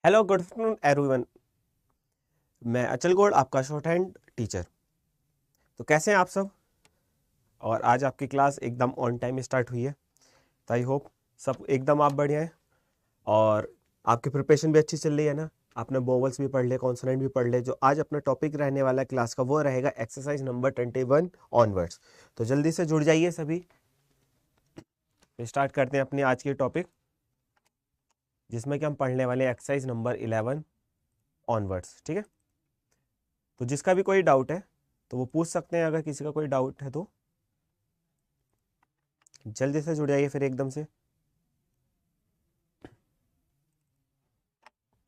Hello good afternoon everyone. मैं अचल गौड़, आपका शॉर्ट हैंड टीचर। तो कैसे हैं आप सब? और आज आपकी क्लास एकदम ऑन टाइम स्टार्ट हुई है, तो आई होप सब एकदम आप बढ़िया हैं और आपकी प्रिपरेशन भी अच्छी चल रही है ना। आपने वोवल्स भी पढ़ लिए, कॉन्सोनेंट भी पढ़ लिए। जो आज अपना टॉपिक रहने वाला है क्लास का वो रहेगा एक्सरसाइज नंबर 21 ऑनवर्ड्स। तो जल्दी से जुड़ जाइए सभी। स्टार्ट करते हैं अपनी आज की टॉपिक, जिसमें कि हम पढ़ने वाले हैं एक्सरसाइज नंबर 11 ऑनवर्ड्स। ठीक है, तो जिसका भी कोई डाउट है तो वो पूछ सकते हैं, अगर किसी का कोई डाउट है तो जल्दी से जुड़ जाइए फिर एकदम से।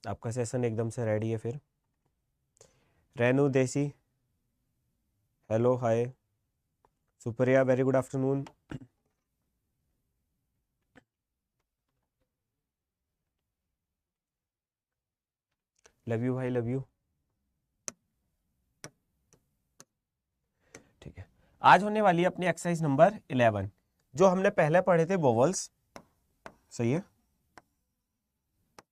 आपका सेशन एकदम से रेडी है फिर। रेनू देसी, hello hi. Supriya, very good afternoon. Love you भाई, लव यू। ठीक है, आज होने वाली है अपनी एक्सरसाइज नंबर 11। जो हमने पहले पढ़े थे वोवल्स, सही है।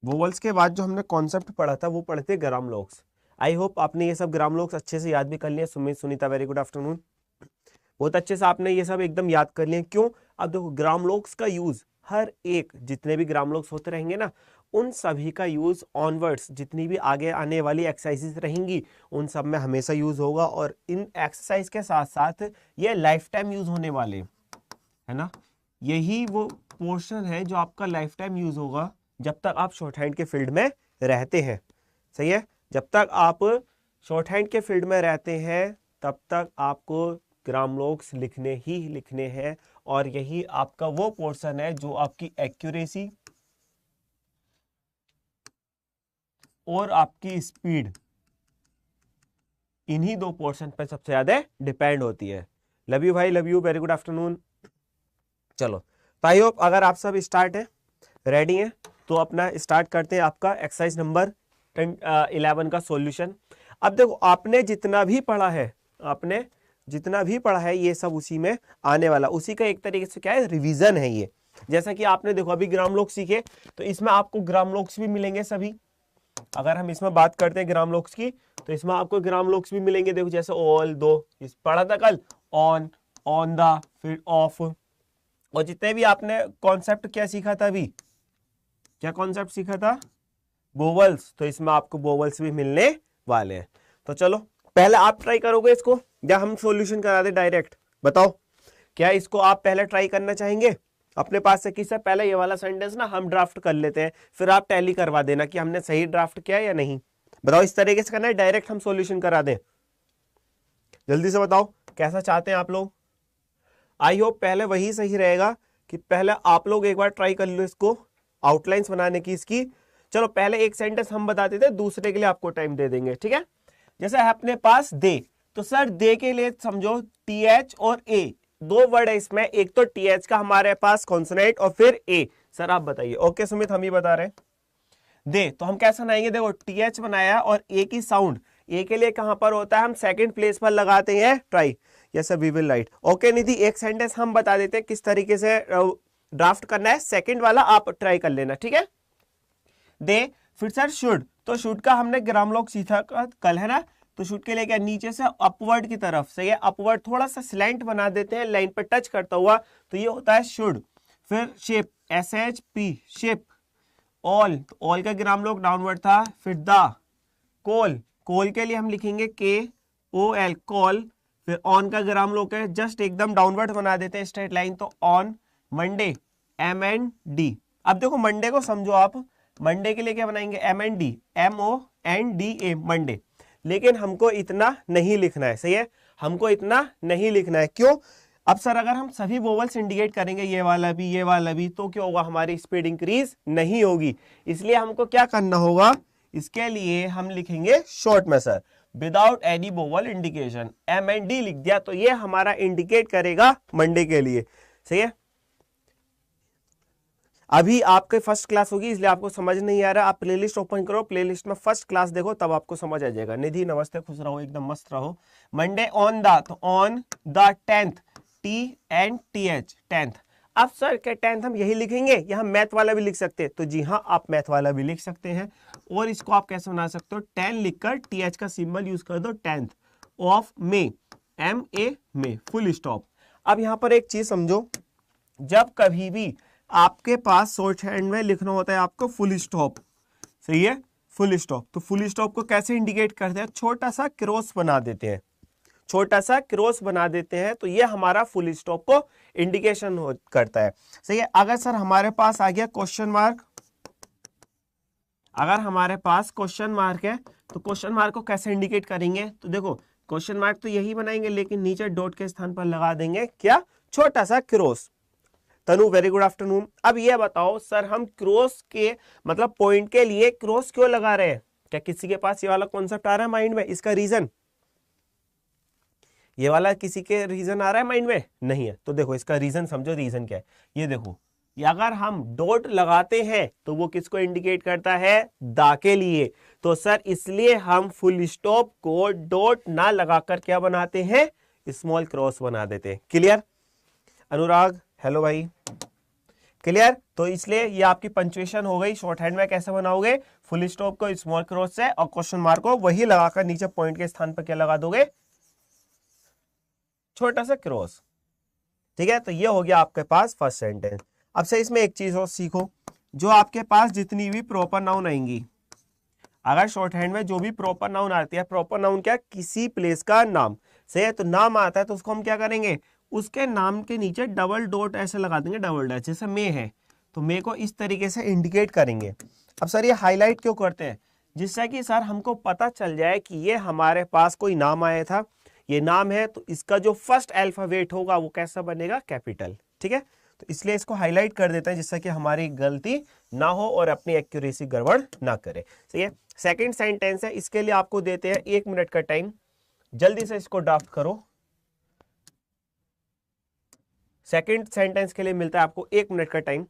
वोवल्स के बाद जो हमने कॉन्सेप्ट पढ़ा था वो पढ़े थे ग्राम लोक्स। आई होप आपने ये सब ग्राम लोक्स अच्छे से याद भी कर लिए। Sumit, Sunita, very good afternoon. बहुत अच्छे से आपने ये सब एकदम याद कर लिए। क्यों? अब देखो, ग्राम लोक्स का यूज हर एक, जितने भी ग्राम लोक्स होते रहेंगे ना, उन सभी का यूज ऑनवर्ड्स, जितनी भी आगे आने वाली एक्सरसाइजेस रहेंगी उन सब में हमेशा यूज होगा। और इन एक्सरसाइज के साथ साथ ये लाइफ टाइम यूज होने वाले, है ना। यही वो पोर्शन है जो आपका लाइफ टाइम यूज होगा जब तक आप शॉर्ट हैंड के फील्ड में रहते हैं। सही है, जब तक आप शॉर्ट हैंड के फील्ड में रहते हैं तब तक आपको ग्राम लोक्स लिखने ही लिखने हैं। और यही आपका वो पोर्शन है जो आपकी एक्यूरेसी और आपकी स्पीड, इन्हीं दो पोर्शन पर सबसे ज्यादा डिपेंड होती है। लव यू भाई, love you, very good afternoon. चलो, तो आई होप अगर आप सब स्टार्ट है, रेडी हैं, तो अपना स्टार्ट करते हैं आपका एक्सरसाइज नंबर 11 का सॉल्यूशन। अब देखो, आपने जितना भी पढ़ा है, आपने जितना भी पढ़ा है ये सब उसी में आने वाला, उसी का एक तरीके से क्या है, रिवीजन है ये। जैसा कि आपने देखो अभी ग्राम लोक्स सीखे, तो इसमें आपको ग्राम लोक्स भी मिलेंगे सभी। अगर हम इसमें बात करते हैं ग्राम लोक्स की, तो इसमें आपको ग्राम लोक्स भी मिलेंगे। देखो जैसे ऑल, दो, इस पढ़ा था कल, ऑन, ऑन द, फिर ऑफ। और जितने भी आपने कॉन्सेप्ट क्या सीखा था अभी, क्या कॉन्सेप्ट सीखा था, बोवल्स, तो इसमें आपको बोवल्स भी मिलने वाले हैं। तो चलो, पहले आप ट्राई करोगे इसको या हम सॉल्यूशन करा दे डायरेक्ट? बताओ, क्या इसको आप पहले ट्राई करना चाहेंगे? अपने पास से किससे पहले ये वाला सेंटेंस ना हम ड्राफ्ट कर लेते हैं, फिर आप टैली करवा देना कि हमने सही ड्राफ्ट किया या नहीं। बताओ, इस तरीके से करना है डायरेक्ट हम सॉल्यूशन करा दें? जल्दी से बताओ कैसा चाहते हैं आप लोग। आई होप पहले वही सही रहेगा कि पहले आप लोग एक बार ट्राई कर लो इसको, आउटलाइंस बनाने की इसकी। चलो, पहले एक सेंटेंस हम बता देते हैं, दूसरे के लिए आपको टाइम दे देंगे, ठीक है। जैसे है अपने पास दे, तो सर दे के लिए समझो टी एच और ए, दो वर्ड है इसमें। एक तो टी एच का हमारे पास कॉन्सोनेंट और फिर ए। सर आप बताइए। ओके सुमित, हम ही बता रहे हैं। दे तो हम कैसे बनाएंगे? देखो, टी एच बनाया और ए की साउंड, ए के लिए कहां पर होता है, हम सेकंड प्लेस पर लगाते हैं try. Yes we will write. Okay Nidhi, एक सेंटेंस हम बता देते हैं किस तरीके से ड्राफ्ट करना है, सेकंड वाला आप ट्राई कर लेना, ठीक है। दे, फिर सर शुड, तो शुड का हमने ग्राम लोग सीखा कल, है ना। तो शुड के लिए क्या, नीचे से अपवर्ड की तरफ से, ये अपवर्ड थोड़ा सा स्लैंट बना देते हैं लाइन पर टच करता हुआ, तो ये होता है शुड। फिर shape, S H P, shape. All, तो ऑल का ग्राम लोग डाउनवर्ड था। फिर द, कोल, कोल के लिए हम लिखेंगे के ओ एल, कॉल। फिर ऑन का ग्राम लोग है जस्ट एकदम डाउनवर्ड बना देते हैं स्ट्रेट लाइन, तो on. Monday, M N D. अब देखो मंडे को समझो आप, मंडे के लिए क्या बनाएंगे, M N D, M O N D A, Monday. लेकिन हमको इतना नहीं लिखना है, सही है, हमको इतना नहीं लिखना है। क्यों? अब सर अगर हम सभी वोवल्स इंडिकेट करेंगे, ये वाला भी, ये वाला भी, तो क्या होगा, हमारी स्पीड इंक्रीज नहीं होगी। इसलिए हमको क्या करना होगा, इसके लिए हम लिखेंगे शॉर्ट में sir, without any vowel indication. M N D लिख दिया तो ये हमारा इंडिकेट करेगा मंडे के लिए, सही है। अभी आपके फर्स्ट क्लास होगी इसलिए आपको समझ नहीं आ रहा, आप प्लेलिस्ट ओपन करो, प्लेलिस्ट में फर्स्ट क्लास देखो, तब आपको समझ आ जाएगा। निधि नमस्ते, खुश रहो, एकदम मस्त रहो। मंडे ऑन द, तो on the 10th, T N T H, 10th। अब सर क्या 10th हम यही लिखेंगे या हम मैथ वाला भी लिख सकते हैं? तो जी हाँ, आप मैथ वाला भी लिख सकते हैं। और इसको आप कैसे बना सकते हो? 10 लिखकर TH का सिंबल यूज कर दो, 10th ऑफ मे, MA में, फुल स्टॉप। अब यहां पर एक चीज समझो, जब कभी भी आपके पास शॉर्ट हैंड में लिखना होता है आपको फुल स्टॉप, सही है, फुल स्टॉप, तो फुल स्टॉप को कैसे इंडिकेट करते हैं? छोटा सा क्रॉस बना देते हैं, छोटा सा क्रॉस बना देते हैं, तो ये हमारा फुल स्टॉप को इंडिकेशन करता है, सही है। अगर सर हमारे पास आ गया क्वेश्चन मार्क, अगर हमारे पास क्वेश्चन मार्क है तो क्वेश्चन मार्क को कैसे इंडिकेट करेंगे? तो देखो क्वेश्चन मार्क तो यही बनाएंगे, लेकिन नीचे डॉट के स्थान पर लगा देंगे क्या? छोटा सा क्रॉस। तनु वेरी गुड आफ्टरनून। अब ये बताओ सर, हम क्रॉस के मतलब पॉइंट के लिए क्रॉस क्यों लगा रहे हैं? क्या किसी के पास ये वाला कॉन्सेप्ट आ रहा है माइंड में? इसका रीजन, ये वाला किसी के रीजन आ रहा है माइंड में? नहीं है। तो देखो इसका रीजन समझो, रीजन क्या है ये देखो, ये अगर हम डॉट लगाते हैं तो वो किसको इंडिकेट करता है? दा के लिए। तो सर इसलिए हम फुल स्टॉप को डॉट ना लगाकर क्या बनाते हैं? स्मॉल क्रॉस बना देते हैं। क्लियर? अनुराग हेलो भाई, क्लियर? तो इसलिए ये आपकी पंक्चुएशन हो गई। शॉर्ट हैंड में कैसे बनाओगे? फुल स्टॉप को स्मॉल क्रॉस से और क्वेश्चन मार्क को वही लगाकर नीचे पॉइंट के स्थान पर क्या लगा दोगे? छोटा सा क्रॉस। ठीक है, तो ये हो गया आपके पास फर्स्ट सेंटेंस। अब से इसमें एक चीज और सीखो, जो आपके पास जितनी भी प्रॉपर नाउन आएंगी, अगर शॉर्ट हैंड में जो भी प्रॉपर नाउन आती है, प्रॉपर नाउन क्या? किसी प्लेस का नाम, सही है। तो नाम आता है तो उसको हम क्या करेंगे? उसके नाम के नीचे डबल डॉट ऐसे लगा देंगे, डबल डैश। जैसे मे है तो मे को इस तरीके से इंडिकेट करेंगे। अब सर ये हाईलाइट क्यों करते हैं? जिससे कि सर हमको पता चल जाए कि ये हमारे पास कोई नाम आया था, ये नाम है, तो इसका जो फर्स्ट अल्फाबेट होगा वो कैसा बनेगा? कैपिटल। ठीक है, तो इसलिए इसको हाईलाइट कर देते हैं जिससे कि हमारी गलती ना हो और अपनी एक्यूरेसी गड़बड़ ना करे। सही है। सेकंड सेंटेंस है, इसके लिए आपको देते हैं 1 मिनट का टाइम, जल्दी से इसको ड्राफ्ट करो। सेकंड सेंटेंस के लिए मिलता है आपको 1 मिनट का टाइम।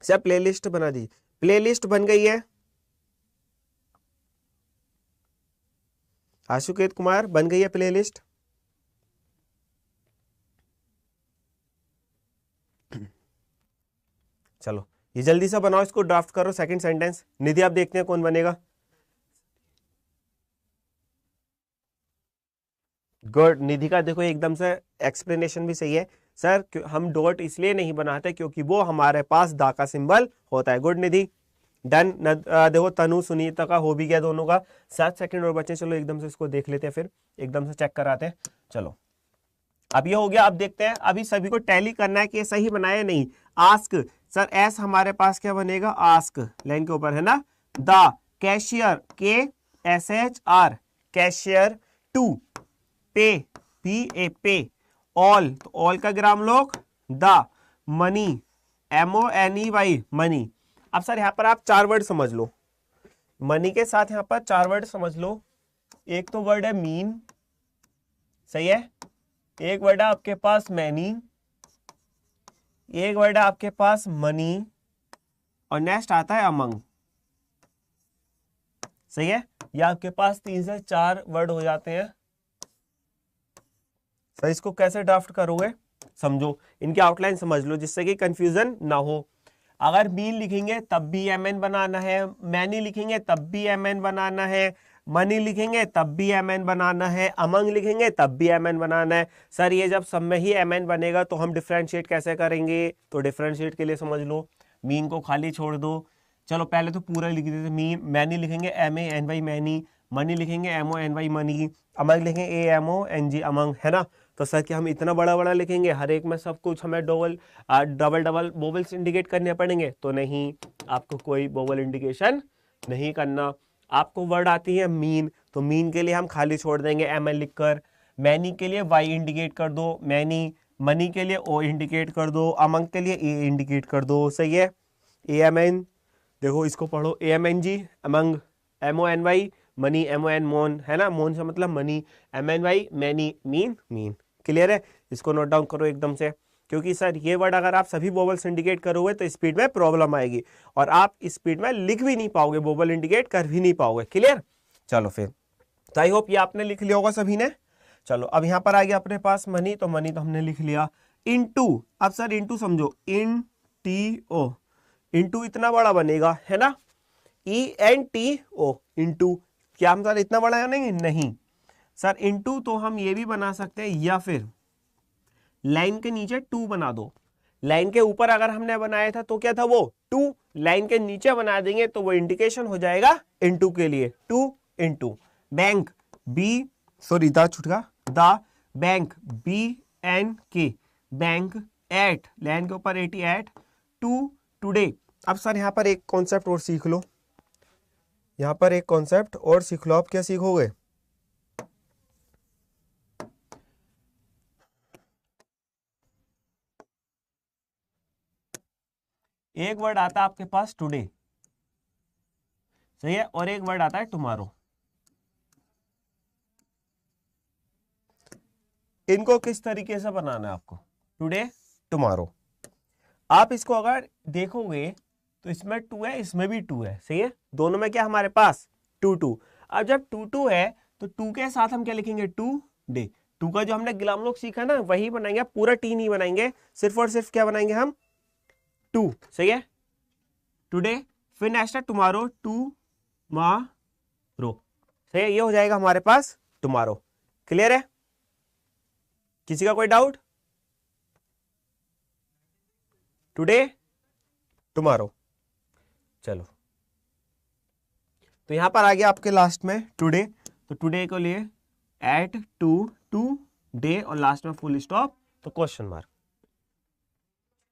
सब प्लेलिस्ट बना दी, प्लेलिस्ट बन गई है। आशुकेत कुमार बन गई है प्लेलिस्ट। चलो ये जल्दी से बनाओ, इसको ड्राफ्ट करो सेकंड सेंटेंस। निधि आप देखते हैं कौन बनेगा। गुड, निधि का देखो एकदम से एक्सप्लेनेशन भी सही है। सर हम डॉट इसलिए नहीं बनाते क्योंकि वो हमारे पास दा का सिंबल होता है। गुड निधि, डन। देखो तनु सुनीता का हो भी गया दोनों का। 7 सेकंड और बचे, चलो एकदम से इसको देख लेते हैं, फिर एकदम से चेक कराते हैं। चलो अब ये हो गया। अब देखते हैं, अभी सभी को टैली करना है कि ये सही बनाया नहीं। आस्क, सर एस हमारे पास क्या बनेगा? आस्क, लाइन के ऊपर है ना। The cashier, KSHR, cashier. To, pay, PA, pay. All, तो ऑल का ग्राम लोग द। Money, MONEY, money. अब सर यहां पर आप 4 वर्ड समझ लो, मनी के साथ यहां पर 4 वर्ड समझ लो। एक तो वर्ड है मीन, सही है। एक वर्ड है आपके पास मैनी, एक वर्ड है आपके पास मनी, और नेक्स्ट आता है अमंग, सही है। ये आपके पास 3 से 4 वर्ड हो जाते हैं। सर इसको कैसे ड्राफ्ट करोगे? समझो, इनकी आउटलाइन समझ लो जिससे कि कंफ्यूजन ना हो। अगर मीन लिखेंगे तब भी MN बनाना है, मैनी लिखेंगे तब भी MN बनाना है, मनी लिखेंगे तब भी MN बनाना है, अमंग लिखेंगे तब भी MN बनाना है। सर ये जब सब में ही MN बनेगा तो हम डिफरेंशिएट कैसे करेंगे? तो डिफरेंशिएट के लिए समझ लो, मीन को खाली छोड़ दो। चलो पहले तो पूरा लिख देते, मीन, मैनी लिखेंगे MANY मैनी, मनी लिखेंगे MONY मनी, अमंग लिखेंगे AMONG अमंग, है ना। तो सर कि हम इतना बड़ा बड़ा लिखेंगे, हर एक में सब कुछ हमें डबल डबल वोवेल्स इंडिकेट करने पड़ेंगे? तो नहीं, आपको कोई वोवेल इंडिकेशन नहीं करना। आपको वर्ड आती है मीन, तो मीन के लिए हम खाली छोड़ देंगे ML लिखकर। मैनी के लिए Y इंडिकेट कर दो, मैनी। मनी के लिए O इंडिकेट कर दो, अमंग के लिए A इंडिकेट कर दो, सही है। AMN, देखो इसको पढ़ो, AMNG among, MONY money, MON मोन, है ना, मोन से मतलब money, MNY many, mean mean. Clear है? इसको नोट डाउन करो एकदम से। क्योंकि सर ये वर्ड अगर आप सभी वोवल्स इंडिकेट करोगे तो स्पीड में प्रॉब्लम आएगी और आप स्पीड में लिख भी नहीं पाओगे, वोवल इंडिकेट कर भी नहीं पाओगे। क्लियर? चलो फिर, तो आई होप ये आपने लिख लिया होगा सभी ने। चलो अब यहां पर आ गया अपने पास मनी, तो मनी तो हमने लिख लिया। इनटू, अब सर इनटू समझो, इन टी ओ, इनटू इतना बड़ा बनेगा है ना, ENTO इनटू, क्या हम सर इतना बड़ा या नहीं सर, इनटू तो हम ये भी बना सकते हैं, या फिर लाइन के नीचे 2 बना दो। लाइन के ऊपर अगर हमने बनाया था तो क्या था वो 2, लाइन के नीचे बना देंगे तो वो इंडिकेशन हो जाएगा इनटू के लिए, 2 into bank, B sorry the छुटका, the bank, BNK bank, at line के ऊपर 88 टू टुडे। अब सर यहां पर एक कॉन्सेप्ट और सीख लो, यहां पर एक कॉन्सेप्ट और सीख लो। आप क्या सीखोगे? एक वर्ड आता है आपके पास टुडे, सही है, और एक वर्ड आता है टुमारो। इनको किस तरीके से बनाना है आपको? Today, tomorrow. आप इसको अगर देखोगे तो इसमें 2 है, इसमें भी 2 है, सही है, दोनों में क्या हमारे पास 2 अब जब 2 है तो 2 के साथ हम क्या लिखेंगे? To day. 2 का जो हमने ग्राम लोग सीखा ना वही बनाएंगे, पूरा टी नहीं बनाएंगे, सिर्फ और सिर्फ क्या बनाएंगे हम? 2, सही है, टुडे, फिर नेक्स्ट है टुमारो, टुमारो, सही है, ये हो जाएगा हमारे पास टुमारो। क्लियर है? किसी का कोई डाउट? Today, tomorrow. चलो, तो यहां पर आ गया आपके लास्ट में टुडे, तो टुडे को लिए एट टू डे और लास्ट में फुल स्टॉप, तो क्वेश्चन मार्क।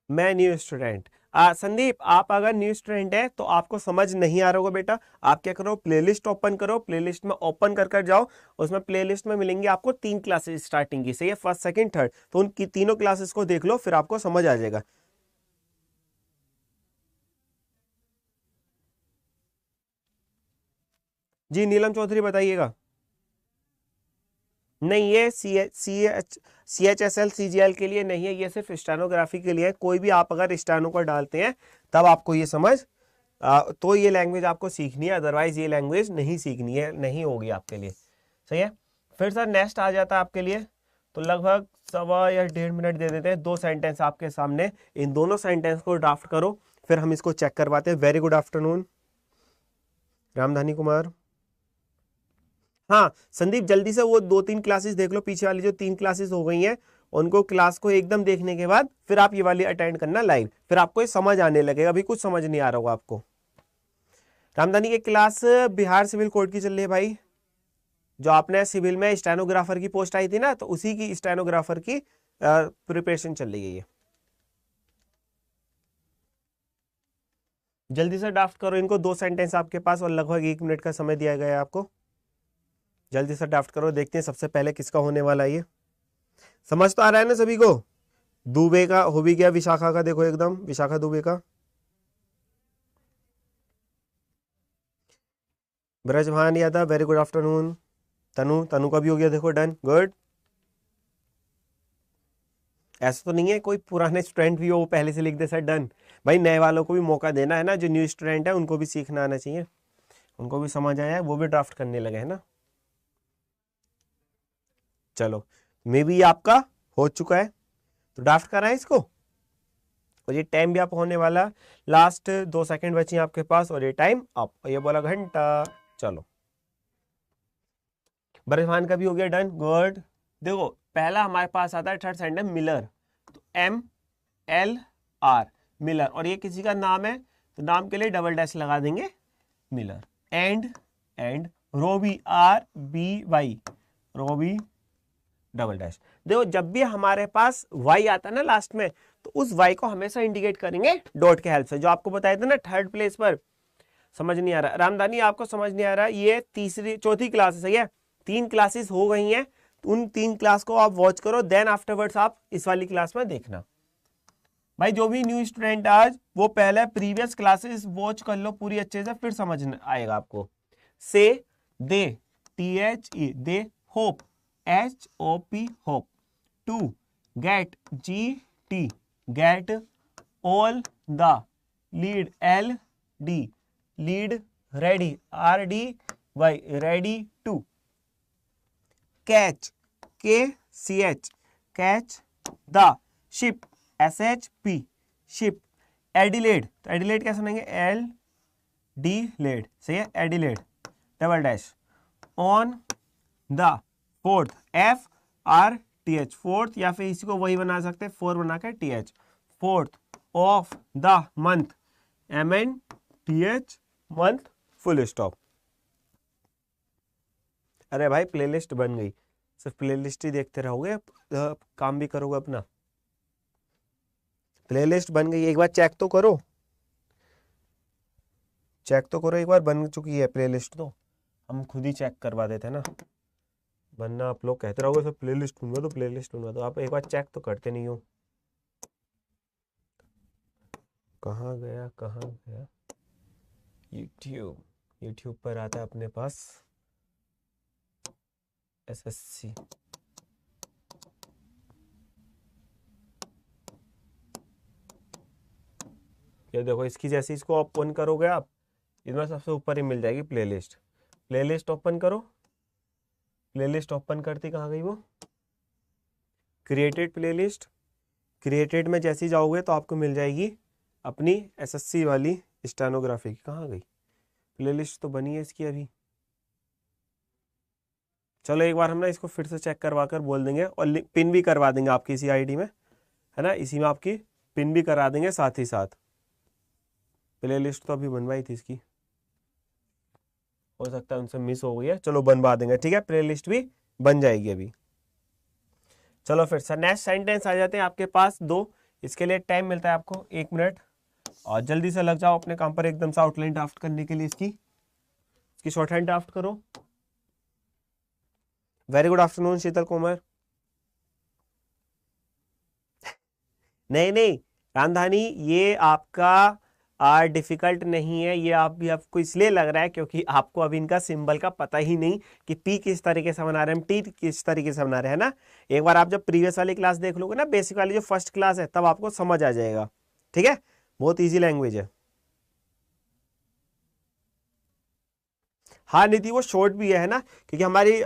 मैं न्यू स्टूडेंट, संदीप आप अगर न्यू स्टूडेंट है तो आपको समझ नहीं आ रहा होगा बेटा, आप क्या करो, प्लेलिस्ट ओपन करो, प्लेलिस्ट में ओपन कर जाओ, उसमें प्लेलिस्ट में मिलेंगी आपको 3 क्लासेस स्टार्टिंग की, सही है, फर्स्ट सेकंड थर्ड, तो उनकी तीनों क्लासेस को देख लो, फिर आपको समझ आ जाएगा। जी नीलम चौधरी बताइएगा। नहीं, ये CHSL CGL के लिए नहीं है, ये सिर्फ स्टेनोग्राफी के लिए है। कोई भी आप अगर स्टेनो को डालते हैं तब आपको ये समझ तो ये लैंग्वेज आपको सीखनी है, अदरवाइज ये लैंग्वेज नहीं सीखनी है, नहीं होगी आपके लिए, सही है। फिर सर नेक्स्ट आ जाता है आपके लिए, तो लगभग 1.25 या 1.5 मिनट दे देते हैं, 2 सेंटेंस आपके सामने, इन दोनों सेंटेंस को ड्राफ्ट करो, फिर हम इसको चेक करवाते हैं। Very good afternoon Ramdhani Kumar. हाँ संदीप, जल्दी से वो 2-3 क्लासेस देख लो, पीछे वाली जो 3 क्लासेस हो गई हैं उनको क्लास को एकदम देखने के बाद फिर आप ये वाली अटेंड करना लाइव, फिर आपको ये समझ आने लगेगा, अभी कुछ समझ नहीं आ रहा होगा आपको। रामधानी की क्लास बिहार सिविल कोड की चल रही है भाई, जो आपने सिविल में स्टेनोग्राफर की पोस्ट आई थी ना, तो उसी की स्टेनोग्राफर की प्रिपरेशन चल रही है। जल्दी से ड्राफ्ट करो इनको, 2 सेंटेंस आपके पास और लगभग 1 मिनट का समय दिया गया है आपको, जल्दी से ड्राफ्ट करो, देखते हैं सबसे पहले किसका होने वाला है। ये समझ तो आ रहा है ना सभी को? दुबे का हो भी गया, विशाखा का देखो एकदम, विशाखा दुबे का। Brajbhan Yadav very good afternoon. तनु का भी हो गया, देखो डन, गुड। ऐसा तो नहीं है कोई पुराने स्टूडेंट भी हो वो पहले से लिख दे सर डन, भाई नए वालों को भी मौका देना है ना, जो न्यू स्टूडेंट है उनको भी सीखना आना चाहिए, उनको भी समझ आया है, वो भी ड्राफ्ट करने लगे है ना। चलो, मे बी आपका हो चुका है, तो ड्राफ्ट कराएं इसको, और ये टाइम भी आप होने वाला, लास्ट 2 सेकंड बचे आपके पास और ये टाइम अप, ये बोला घंटा। चलो, ब्रजभान का भी हो गया डन, गुड। देखो पहला हमारे पास आता है थर्ड सेंटेंस मिलर, तो MLR मिलर, और ये किसी का नाम है तो नाम के लिए डबल डैश लगा देंगे Miller. And Robbie RBY, Robbie double dash. देखो जब भी हमारे पास वाई आता है ना लास्ट में, तो उस वाई को हमेशा इंडिकेट करेंगे डॉट के हेल्प से, जो आपको बताया था ना थर्ड प्लेस पर। समझ नहीं आ रहा रामधानी, आपको समझ नहीं आ रहा, ये चौथी क्लास है, सही है, 3 क्लासेस हो गई हैं, उन 3 क्लास को आप वॉच करो, देन आफ्टरवर्ड्स आप इस वाली क्लास में देखना। भाई जो भी न्यू स्टूडेंट आज, वो पहले प्रीवियस क्लासेस वॉच कर लो पूरी अच्छे से, फिर समझ आएगा आपको। से they, THE they, hope HOP hope, to get GT T, get all the, lead, L D, lead, ready, R D Y, ready to, catch, K C H, catch the, ship, S H P, ship, Adelaide, तो Adelaide कैसे सुनेंगे, L D lead, सही है, Adelaide, double dash, on the, fourth, F R T H, fourth, या फिर इसी को वही बना सकते हैं, 4 बना के TH, fourth, of the month, MN TH, month, full stop. अरे भाई प्लेलिस्ट बन गई, सिर्फ प्लेलिस्ट ही देखते रहोगे, काम भी करोगे अपना। प्लेलिस्ट बन गई, एक बार चेक तो करो, चेक तो करो एक बार, बन चुकी है प्लेलिस्ट, तो हम खुद ही चेक करवा देते हैं ना, वरना आप लोग कहते रहोगे सब प्लेलिस्ट बनवा दो, प्लेलिस्ट बनवा दो, आप एक बार चेक तो करते नहीं हो। कहाँ गया यूट्यूब पर आता है अपने पास SSC, ये देखो, इसकी जैसे इसको ओपन करोगे आप, इसमें सबसे ऊपर ही मिल जाएगी प्लेलिस्ट, प्लेलिस्ट ओपन करो, प्लेलिस्ट ओपन करती कहाँ गई वो, क्रिएटेड प्लेलिस्ट, क्रिएटेड में जैसे ही जाओगे तो आपको मिल जाएगी अपनी SSC वाली स्टेनोग्राफी की, कहाँ गई प्लेलिस्ट, तो बनी है इसकी अभी। चलो एक बार हम ना इसको फिर से चेक करवा कर बोल देंगे, और पिन भी करवा देंगे आपकी इसी आईडी में, है ना, इसी में आपकी पिन भी करा देंगे साथ ही साथ। प्लेलिस्ट तो अभी बनवाई थी इसकी, हो सकता है उनसे मिस हो गई है, चलो बनवा देंगे, ठीक है, प्लेलिस्ट भी बन जाएगी अभी। चलो फिर सर नेक्स्ट सेंटेंस आ जाते हैं आपके पास 2, इसके लिए टाइम मिलता है आपको 1 मिनट, और जल्दी से लग जाओ अपने काम पर, एकदम से आउटलाइन ड्राफ्ट करने के लिए इसकी शॉर्ट हैंड ड्राफ्ट करो। वेरी गुड आफ्टरनून शीतल कुमार। नहीं रामधानी, ये आपका डिफिकल्ट नहीं है, ये आप भी आपको इसलिए लग रहा है क्योंकि आपको अभी इनका सिंबल का पता ही नहीं कि पी किस तरीके से बना रहे हैं, हम टी किस तरीके से बना रहे हैं ना। एक बार आप जब प्रीवियस वाली क्लास देख लोगे ना, बेसिक वाली जो फर्स्ट क्लास है, तब आपको समझ आ जाएगा, ठीक है, बहुत इजी लैंग्वेज है। हाँ निधि, वो शॉर्ट भी है ना, क्योंकि हमारी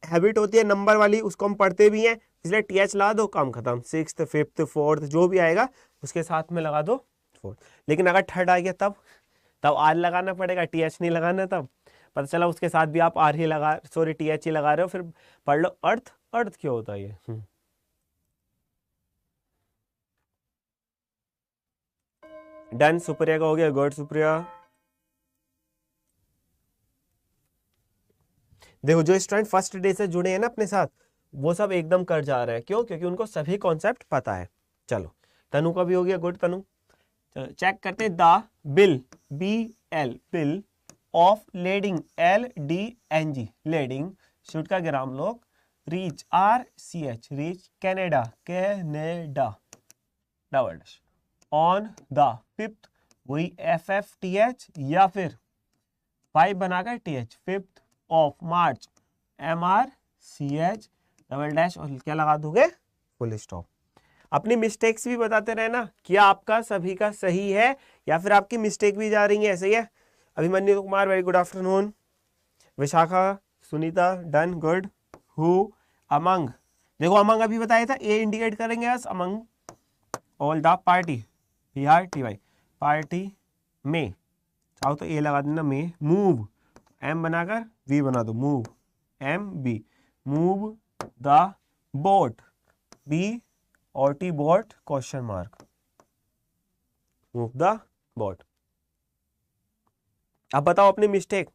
हैबिट होती है नंबर वाली, उसको हम पढ़ते भी हैं, इसलिए TH लगा दो, काम खत्म, 6th 5th 4th जो भी आएगा उसके साथ में लगा दो 4th। लेकिन अगर थर्ड आ गया तब R लगाना पड़ेगा, TH नहीं लगाना, तब पता चला उसके साथ भी आप R ही लगा, सॉरी TH ही लगा रहे हो, फिर पढ़ लो अर्थ क्यों होता है ये। डन, सुप्रिया का हो गया, गुड सुप्रिया। देखो जो स्टूडेंट फर्स्ट डे से जुड़े हैं ना अपने साथ, वो सब एकदम कर जा रहे हैं, क्यों, क्योंकि उनको सभी कॉन्सेप्ट पता है। चलो तनु का भी हो गया, गुड तनु। चलो चेक करते हैं, the bill, BL, bill of lading, LDNG, lading, शूट का ग्राम लोग, reach, RCH, reach, Canada, double dash, on the 5th, वही FFTH, या फिर 5 बनाकर TH, 5th of March, MRCH, double dash, और क्या लगा दोगे, फुल स्टॉप। अपनी मिस्टेक्स भी बताते रहे ना, क्या आपका सभी का सही है या फिर आपकी मिस्टेक भी जा रही है, सही है। Abhimanyu Kumar, very good afternoon. Vishakha, Sunita, done, good. Who, among, देखो अमंग अभी बताया था, ए इंडिकेट करेंगे बस, among all the party, PRTY, party में, चाहो तो ए लगा देना, में, मूव, M बनाकर V बना दो, move, MB, move the boat, BOT, boat, question mark, move the boat. अब बताओ अपनी मिस्टेक।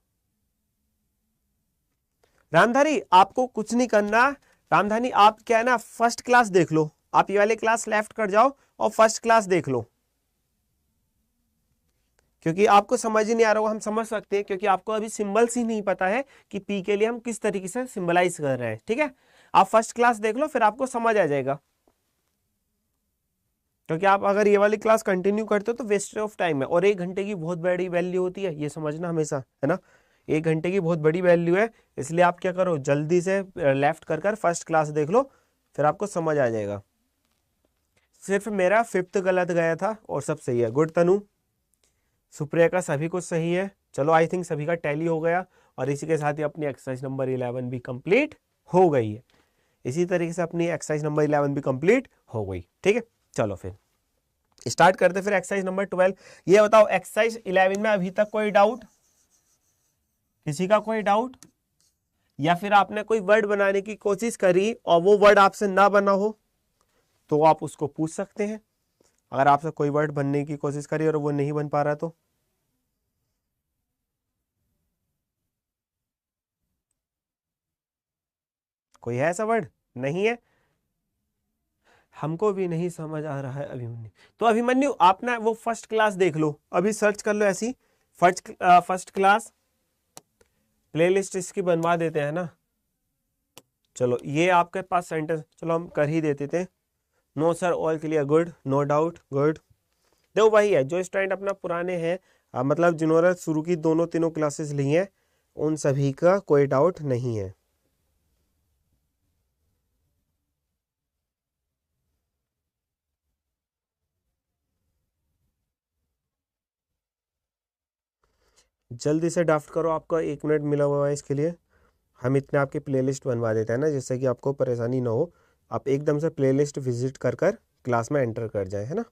रामधारी आपको कुछ नहीं करना, रामधानी आप क्या है ना, फर्स्ट क्लास देख लो, आप ये वाले क्लास लेफ्ट कर जाओ और फर्स्ट क्लास देख लो, क्योंकि आपको समझ ही नहीं आ रहा होगा, हम समझ सकते हैं, क्योंकि आपको अभी सिंबल्स ही नहीं पता है कि पी के लिए हम किस तरीके से सिंबलाइज कर रहे हैं, ठीक है। आप फर्स्ट क्लास देख लो, फिर आपको समझ आ जाएगा, क्योंकि आप अगर ये वाली क्लास कंटिन्यू करते हो तो वेस्ट ऑफ टाइम है, और 1 घंटे की बहुत बड़ी वैल्यू होती है, ये समझना हमेशा, है ना, 1 घंटे की बहुत बड़ी वैल्यू है, इसलिए आप क्या करो, जल्दी से लेफ्ट कर फर्स्ट क्लास देख लो, फिर आपको समझ आ जाएगा। सिर्फ मेरा 5th गलत गया था और सब सही है। गुड तनु। सुप्रिया का सभी कुछ सही है। चलो आई थिंक सभी का टैली हो गया और इसी के साथ ही अपनी एक्सरसाइज नंबर 11 भी कंप्लीट हो गई है। इसी तरीके से अपनी एक्सरसाइज नंबर 11 भी कंप्लीट हो गई। ठीक है, चलो फिर स्टार्ट करते फिर एक्सरसाइज नंबर 12। ये बताओ एक्सरसाइज 11 में अभी तक कोई डाउट, किसी का कोई डाउट, या फिर आपने कोई वर्ड बनाने की कोशिश करी और वो वर्ड आपसे ना बना हो तो आप उसको पूछ सकते हैं। अगर आपसे कोई वर्ड बनने की कोशिश करी और वो नहीं बन पा रहा तो कोई है ऐसा वर्ड? नहीं है, हमको भी नहीं समझ आ रहा है अभिमन्यु। तो अभिमन्यु आप ना वो फर्स्ट क्लास देख लो, अभी सर्च कर लो ऐसी फर्स्ट क्लास प्लेलिस्ट इसकी बनवा देते हैं ना। चलो ये आपके पास सेंटेंस, चलो हम कर ही देते थे। No sir all clear, good, no doubt, good. देखो वही है जो स्टूडेंट अपना पुराने हैं, मतलब जिन्होंने शुरू की दोनों तीनों क्लासेस ली हैं उन सभी का कोई डाउट नहीं है। जल्दी से ड्राफ्ट करो, आपका 1 मिनट मिला हुआ है इसके लिए। हम इतने आपकी प्लेलिस्ट बनवा देते हैं ना जिससे कि आपको परेशानी ना हो, आप एकदम से प्लेलिस्ट विजिट कर कर क्लास में एंटर कर जाए, है ना।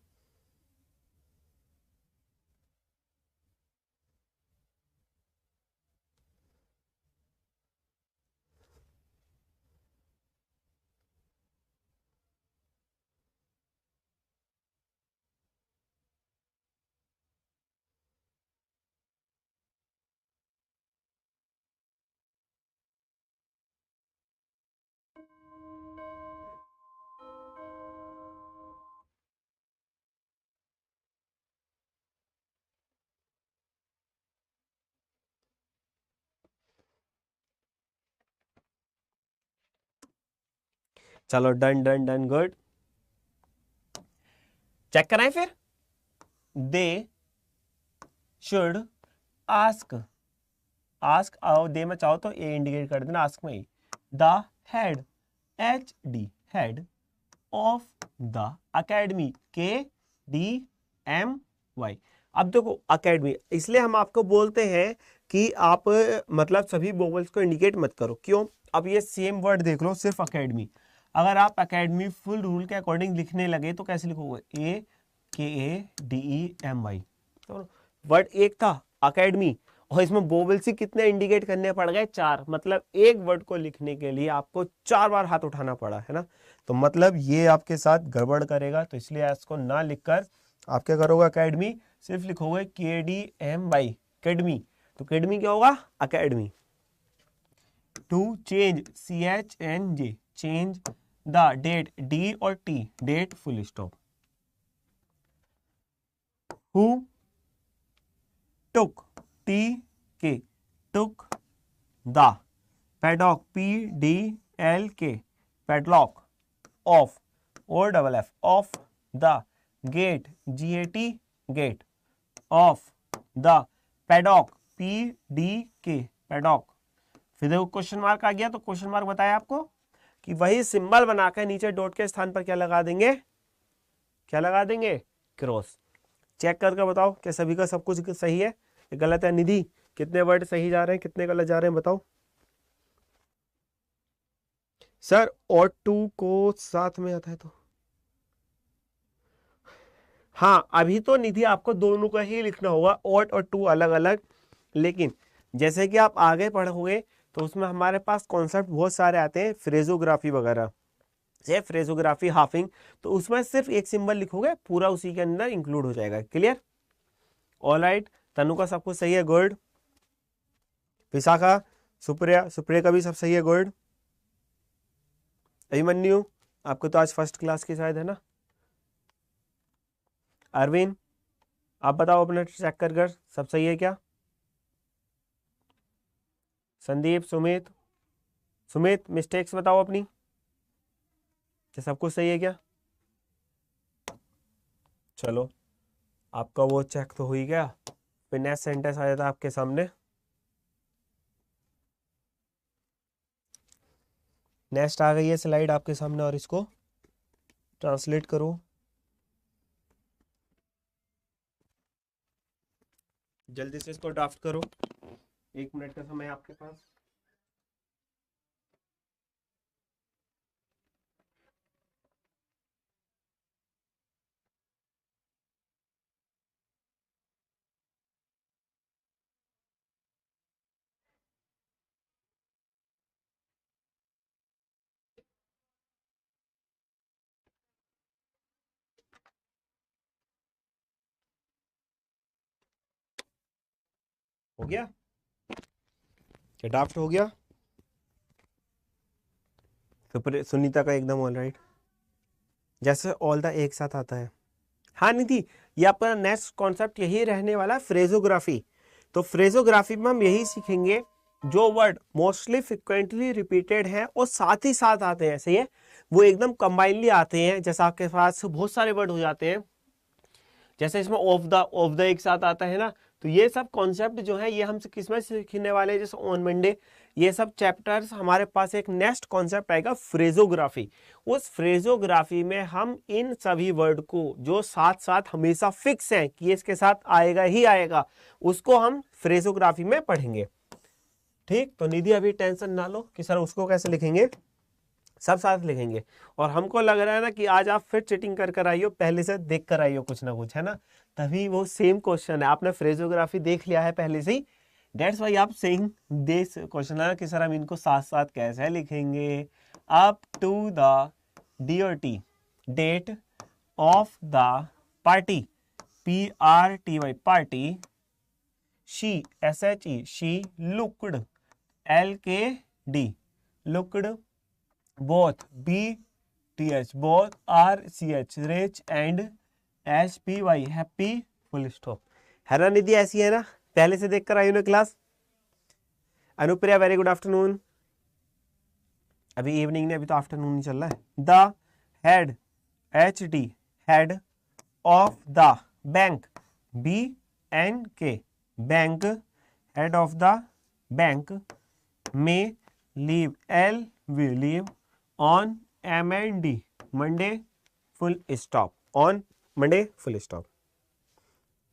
चलो done done done, good. Check कराएं फिर। दे शुड आस्क, आस्क आओ दे में चाहो तो ए इंडिकेट कर देना, आस्क में ही। The head, HD head of the academy, KDMY। अब देखो अकेडमी इसलिए हम आपको बोलते हैं कि आप मतलब सभी वोवेल्स को इंडिकेट मत करो। क्यों? अब ये सेम वर्ड देख लो, सिर्फ अकेडमी। अगर आप अकेडमी फुल रूल के अकॉर्डिंग लिखने लगे तो कैसे लिखोगे? AKADEMY। तो वर्ड एक था अकेडमी और इसमें वोवेल्स ही कितने इंडिकेट करने पड़ गए? 4। मतलब एक वर्ड को लिखने के लिए आपको 4 बार हाथ उठाना पड़ा, है ना। तो मतलब ये आपके साथ गड़बड़ करेगा, तो इसलिए इसको ना लिखकर आप क्या करोगे? अकेडमी सिर्फ लिखोगे KDMY, अकेडमी। तो अकेडमी क्या होगा? Academy. To change, CHNJ, change the date, D और T, date full stop. Who took, TK, took the paddock, PDLK, padlock off, OFF, off the gate, GAT, gate of the paddock, PDK, paddock. फिर देखो question mark आ गया, तो question mark बताया आपको कि वही symbol बनाकर नीचे डॉट के स्थान पर क्या लगा देंगे? क्या लगा देंगे? क्रॉस। चेक करके बताओ क्या सभी का सब कुछ सही है, गलत है? निधि कितने वर्ड सही जा रहे हैं, कितने गलत जा रहे हैं बताओ। सर और टू को साथ में आता है तो हाँ, अभी तो निधि आपको दोनों का ही लिखना होगा, ऑट और टू अलग अलग। लेकिन जैसे कि आप आगे पढ़ोगे तो उसमें हमारे पास कॉन्सेप्ट बहुत सारे आते हैं, फ्रेजोग्राफी वगैरह, जैसे फ्रेजोग्राफी, हाफिंग। तो उसमें सिर्फ एक सिंबल लिखोगे, पूरा उसी के अंदर इंक्लूड हो जाएगा। क्लियर? All right. तनु का सब कुछ सही है, गुड। विशाखा, सुप्रिया, सुप्रिया का भी सब सही है, गुड। अभिमन्यु आपको तो आज फर्स्ट क्लास की शायद है ना। अरविंद आप बताओ अपना चेक कर कर सब सही है क्या? संदीप, सुमित, सुमित मिस्टेक्स बताओ अपनी, क्या सब कुछ सही है क्या? चलो आपका वो चेक तो हो ही गया। फिर नेक्स्ट सेंटेंस आ जाता है आपके सामने। नेक्स्ट आ गई है स्लाइड आपके सामने और इसको ट्रांसलेट करो। जल्दी से इसको ड्राफ्ट करो, 1 मिनट का समय है आपके पास। हो गया क्या? ड्राफ्ट हो गया? सुनीता का एकदम ऑल राइट। जैसे ऑल द एक साथ आता है। हाँ निधि, ये आपका नेक्स्ट कॉन्सेप्ट यही रहने वाला है, फ्रेजोग्राफी। तो फ्रेजोग्राफी में हम यही सीखेंगे, जो वर्ड मोस्टली फ्रिक्वेंटली रिपीटेड हैं और साथ ही साथ आते हैं, सही है, वो एकदम कंबाइनली आते हैं। जैसे आपके पास बहुत सारे वर्ड हो जाते हैं, जैसे इसमें ऑफ द एक साथ आता है ना, तो ये सब कॉन्सेप्ट जो है ये हम किसमें सीखने वाले हैं, जैसे ऑन मंडे ये सब चैप्टर्स हमारे पास एक नेक्स्ट कॉन्सेप्ट आएगा फ्रेजोग्राफी। उस फ्रेजोग्राफी में हम इन सभी वर्ड को जो साथ साथ हमेशा फिक्स हैं कि इसके साथ आएगा ही आएगा, उसको हम फ्रेजोग्राफी में पढ़ेंगे। ठीक, तो निधि अभी टेंशन ना लो कि सर उसको कैसे लिखेंगे, सब साथ लिखेंगे। और हमको लग रहा है ना कि आज आप फिर चीटिंग कर कर आइयो, पहले से देख कर आइयो कुछ ना कुछ, है ना, तभी वो सेम क्वेश्चन है, आपने फ्रेजोग्राफी देख लिया है पहले से ही, डेट्स वाई आप सेइंग दिस क्वेश्चन है कि सर हम इनको साथ साथ कैसे लिखेंगे। Up to the DOT, date of the party, PRTY party, she SHE she looked, LKD looked, both BTH both RCH rich and SPY happy full stop। है ना निधि, ऐसी है ना, पहले से देख कर आई ना class. Anupriya very good afternoon. अभी इवनिंग ने, अभी तो आफ्टरनून ही चल रहा है। The head HD head of the bank, BNK bank, head of the bank में leave, LV leave, on MND Monday full stop, on Monday full stop.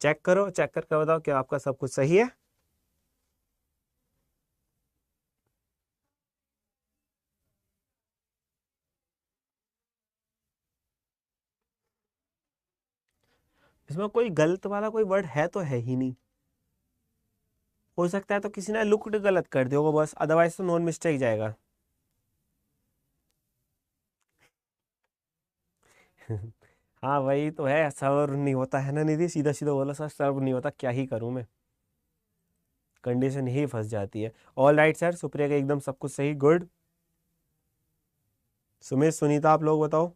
Check करो, चेक करके बताओ क्या आपका सब कुछ सही है। इसमें कोई गलत वाला कोई वर्ड है तो है ही नहीं। हो सकता है तो किसी ने लुक्ड गलत कर दिया होगा बस, अदरवाइज तो नॉन मिस्टेक जाएगा। हाँ वही तो है, सर्व नहीं होता है ना निधि, सीधा सीधा बोला सर सर्व नहीं होता, क्या ही करूं मैं, कंडीशन ही फंस जाती है। ऑल राइट सर, सुप्रिया का एकदम सब कुछ सही, गुड। सुमित सुनीता आप लोग बताओ।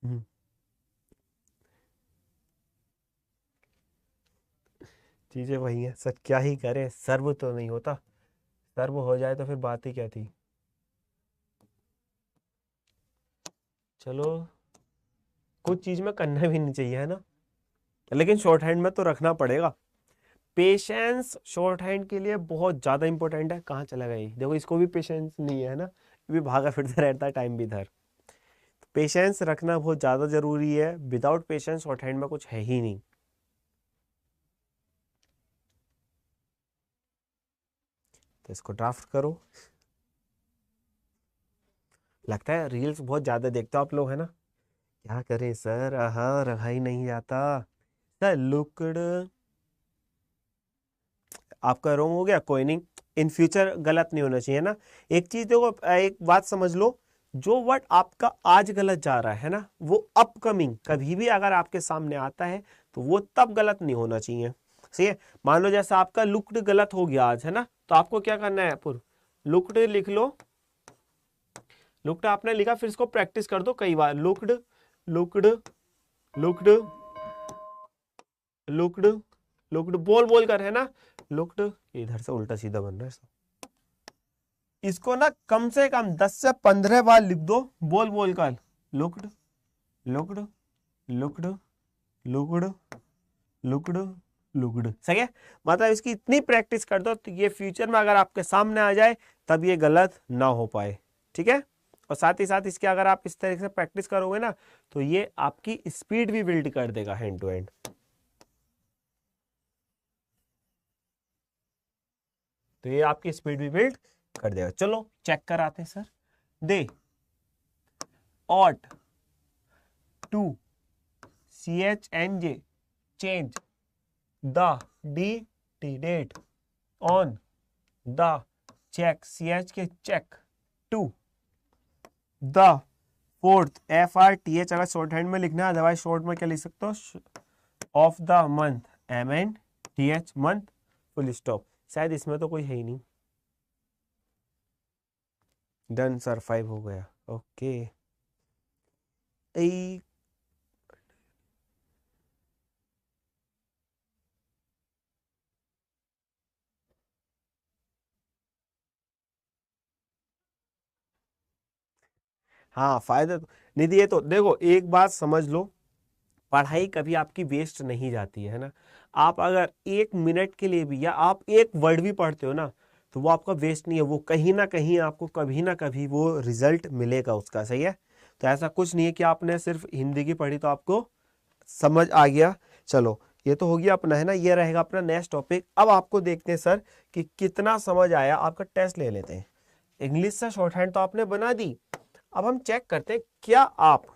हम्म, चीजें वही है सर, क्या ही करे, सर्व तो नहीं होता, सर्व हो जाए तो फिर बात ही क्या थी। चलो, कुछ चीज में करना भी नहीं चाहिए, है ना, लेकिन शॉर्ट हैंड में तो रखना पड़ेगा। पेशेंस शॉर्ट हैंड के लिए बहुत ज्यादा इंपॉर्टेंट है। कहाँ चला गया ये? देखो इसको भी पेशेंस नहीं है ना, ये भी भागा फिरता रहता है टाइम भी इधर। पेशेंस रखना बहुत ज्यादा जरूरी है, विदाउट पेशेंस शॉर्ट हैंड में कुछ है ही नहीं। तो इसको ड्राफ्ट करो। लगता है रील्स बहुत ज्यादा देखते हो आप लोग, है ना, क्या करें सर, हाँ रहा ही नहीं जाता। सर लुक्ड, आपका रॉन्ग हो गया, कोई नहीं, इन फ्यूचर गलत नहीं होना चाहिए ना। एक चीज देखो, एक बात समझ लो, जो वर्ड आपका आज गलत जा रहा है ना, वो अपकमिंग कभी भी अगर आपके सामने आता है तो वो तब गलत नहीं होना चाहिए, सही है। मान लो जैसे आपका लुक्ड गलत हो गया आज, है ना, तो आपको क्या करना है, पुर लुक्ड लिख लो, लुक्ड आपने लिखा, फिर इसको प्रैक्टिस कर दो कई बार, looked looked looked looked looked बोल बोल कर, है ना, लुक्ड, इधर से उल्टा सीधा बन रहा है। इसको ना कम से कम 10 से 15 बार लिख दो बोल बोल कर, looked looked looked looked looked looked, सही है। मतलब इसकी इतनी प्रैक्टिस कर दो तो ये फ्यूचर में अगर आपके सामने आ जाए तब ये गलत ना हो पाए, ठीक है। और साथ ही साथ इसके अगर आप इस तरीके से प्रैक्टिस करोगे ना, तो ये आपकी स्पीड भी बिल्ड कर देगा हैंड टू हैंड। तो ये आपकी स्पीड भी बिल्ड कर देगा। चलो चेक कराते हैं sir. They ought to CHNJ change the date on the check CH के check to the fourth FRTH अगर शॉर्ट हैंड में लिखना है, अदरवाइज शॉर्ट में क्या लिख सकते हो, of the month MNTH month full stop. शायद इसमें तो कोई है ही नहीं। डन सर, 5 हो गया। ओके हाँ फायदा तो निधि, ये तो देखो एक बात समझ लो, पढ़ाई कभी आपकी वेस्ट नहीं जाती है ना। आप अगर 1 मिनट के लिए भी या आप एक वर्ड भी पढ़ते हो ना, तो वो आपका वेस्ट नहीं है, वो कहीं ना कहीं आपको कभी ना कभी वो रिजल्ट मिलेगा उसका। सही है, तो ऐसा कुछ नहीं है कि आपने सिर्फ हिंदी की पढ़ी तो आपको समझ आ गया। चलो ये तो हो गया अपना, है ना, ये रहेगा अपना नेक्स्ट टॉपिक। अब आपको देखते हैं सर कि कितना समझ आया। आपका टेस्ट ले लेते हैं। इंग्लिश से शॉर्ट हैंड तो आपने बना दी। अब हम चेक करते हैं क्या आप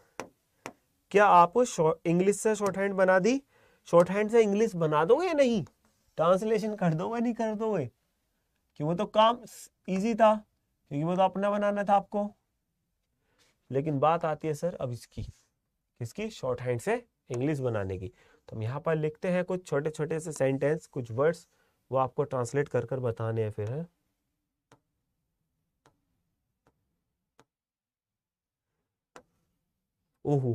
इंग्लिश से शॉर्ट हैंड बना दी, शॉर्ट हैंड से इंग्लिश बना दोगे या नहीं, ट्रांसलेशन कर दोगे नहीं कर दोगे, कि वो तो काम इजी था क्योंकि वो तो अपना बनाना था आपको। लेकिन बात आती है सर अब किसकी, शॉर्ट हैंड से इंग्लिश बनाने की। तो हम यहाँ पर लिखते हैं कुछ छोटे छोटे से सेंटेंस, कुछ वर्ड्स, वो आपको ट्रांसलेट कर कर बताने हैं फिर, है। ओहो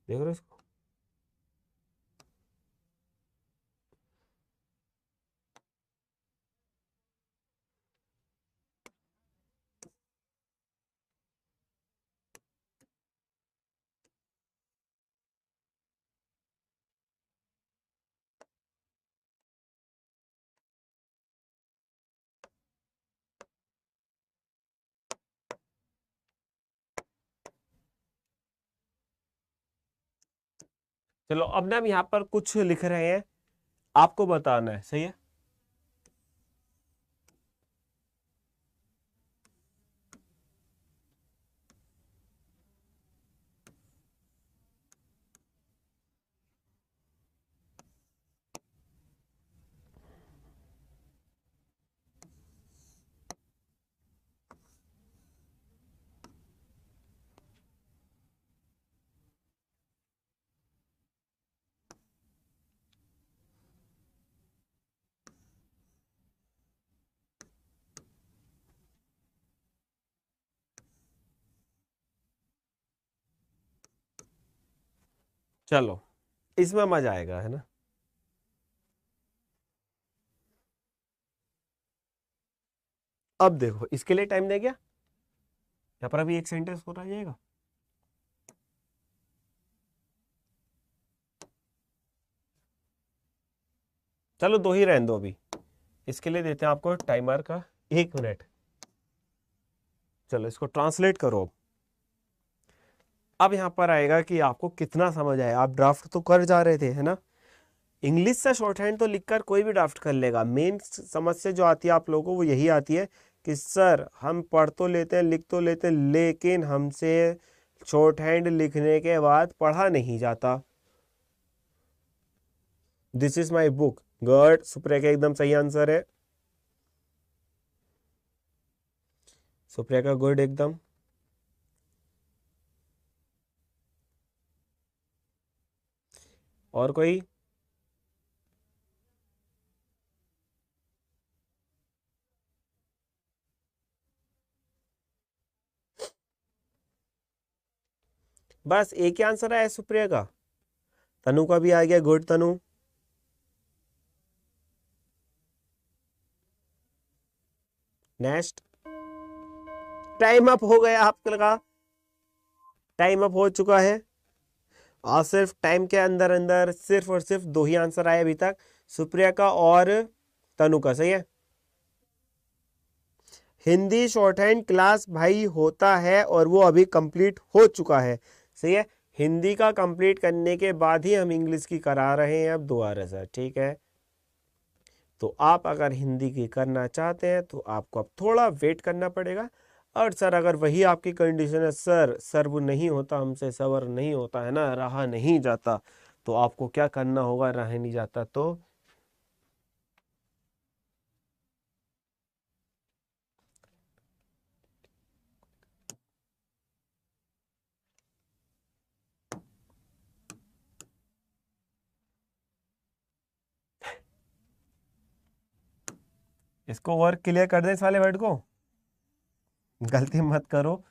देख रहे हो इसको। चलो अब ना हम यहाँ पर कुछ लिख रहे हैं, आपको बताना है। सही है, चलो इसमें मजा आएगा, है ना। अब देखो इसके लिए टाइम दे गया, यहाँ पर अभी एक सेंटेंस हो रहा जाएगा। चलो 2 ही रहने दो अभी, इसके लिए देते हैं आपको टाइमर का 1 मिनट। चलो इसको ट्रांसलेट करो। अब यहाँ पर आएगा कि आपको कितना समझ आया। आप ड्राफ्ट तो कर जा रहे थे, है ना। इंग्लिश से शॉर्ट हैंड तो लिखकर कोई भी ड्राफ्ट कर लेगा। मेन समस्या जो आती है आप लोगों को वो यही आती है कि सर हम पढ़ तो लेते हैं, लिख तो लेते हैं, लेकिन हमसे शॉर्ट हैंड लिखने के बाद पढ़ा नहीं जाता। This is my book, good, Supriya का एकदम सही आंसर है। सुप्रिया का गुड एकदम। और कोई? बस एक ही आंसर है सुप्रिया का। तनु का भी आ गया, गुड तनु। नेक्स्ट। टाइम अप हो गया आपका, टाइम अप हो चुका है। और सिर्फ टाइम के अंदर अंदर सिर्फ और सिर्फ 2 ही आंसर आए अभी तक, सुप्रिया का और तनु का। सही है। हिंदी शॉर्ट हैंड क्लास भाई होता है और वो अभी कंप्लीट हो चुका है। सही है, हिंदी का कंप्लीट करने के बाद ही हम इंग्लिश की करा रहे हैं अब दोबारा सर। ठीक है, तो आप अगर हिंदी की करना चाहते हैं तो आपको अब थोड़ा वेट करना पड़ेगा। और सर अगर वही आपकी कंडीशन है, सर सर्व नहीं होता हमसे, सवर नहीं होता है ना, रहा नहीं जाता, तो आपको क्या करना होगा, रहा नहीं जाता तो इसको वर्क क्लियर कर दे इस वाले वर्ड को, गलती मत करो।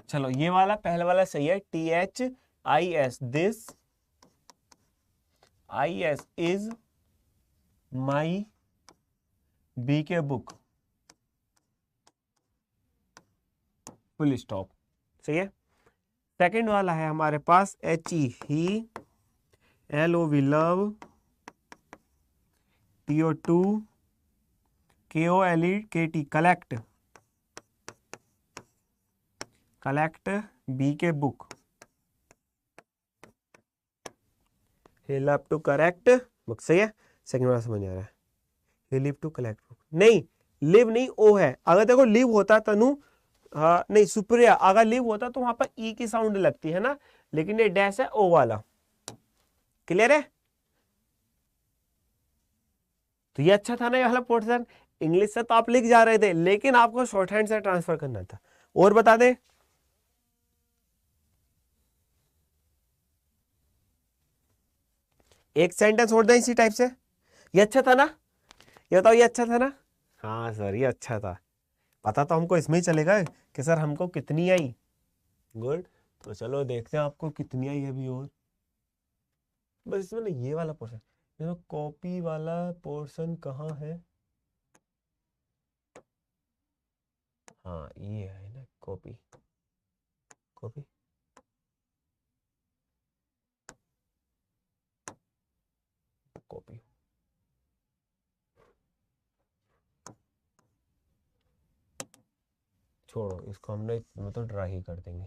चलो ये वाला पहले वाला सही है, THIS, this IS is my BK book, full stop, सही है। सेकंड वाला है हमारे पास HE, he, LOV, love, TO2, KOLEKT, collect, collect BK book, he love to correct book, सही है। सेकंड वाला समझ आ रहा है, he live to collect book, नहीं लिव नहीं, ओ है। अगर देखो लिव होता तनु, हाँ नहीं सुप्रिया, अगर लिव होता तो वहां पर ई की साउंड लगती है ना, लेकिन ये डैश है ओ वाला, क्लियर है। तो ये अच्छा था ना ये वाला पोर्शन, इंग्लिश से तो आप लिख जा रहे थे लेकिन आपको शॉर्ट हैंड से ट्रांसफर करना था। और बता दे, एक सेंटेंस और दें इसी टाइप से, ये अच्छा था ना, ये बताओ ये अच्छा था ना। हाँ सर ये अच्छा था, पता तो हमको इसमें ही चलेगा कि सर हमको कितनी आई। गुड, तो चलो देखते हैं आपको कितनी आई अभी। और बस इसमें ना ये वाला पोर्शन, देखो कॉपी वाला पोर्शन कहाँ है, हाँ ये है ना कॉपी, कॉपी, कॉपी, छोड़ो इसको, हमने मतलब ट्राई ही कर देंगे।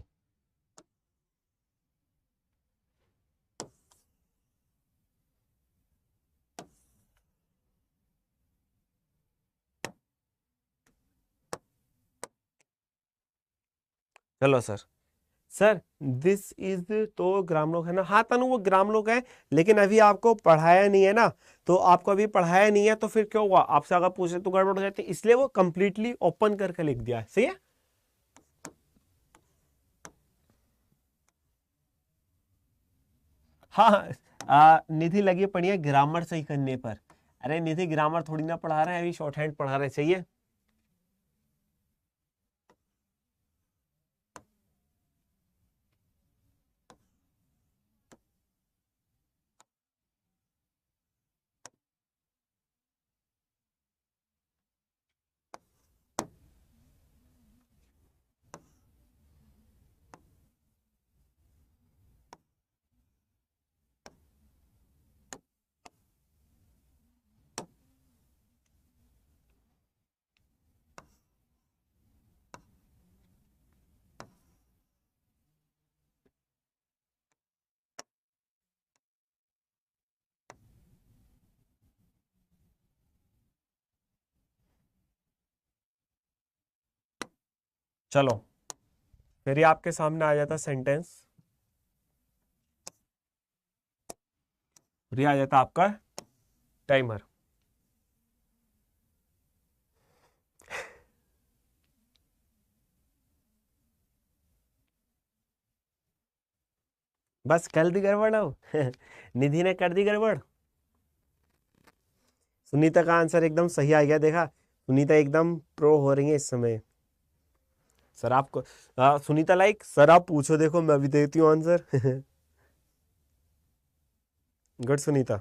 चलो सर, सर दिस इज तो ग्रामलोक है ना, हाँ तनु वो ग्रामलोक है, लेकिन अभी आपको पढ़ाया नहीं है ना, तो आपको अभी पढ़ाया नहीं है तो फिर क्या हुआ, आपसे अगर पूछे तो गड़बड़ हो जाती, इसलिए वो कंप्लीटली ओपन करके लिख दिया है, सही है। हाँ निधि लगी पड़ी है ग्रामर सही करने पर। अरे निधि ग्रामर थोड़ी ना पढ़ा रहे हैं, अभी शॉर्ट हैंड पढ़ा रहे हैं, सही है। चलो फिर ये आपके सामने आ जाता सेंटेंस, फिर ये आ जाता आपका टाइमर। बस कर दी गड़बड़ हो निधि ने कर दी गड़बड़। सुनीता का आंसर एकदम सही आ गया, देखा सुनीता एकदम प्रो हो रही है इस समय। सर आपको सुनीता लाइक सर आप पूछो, देखो मैं भी देती हूँ answer good Sunita.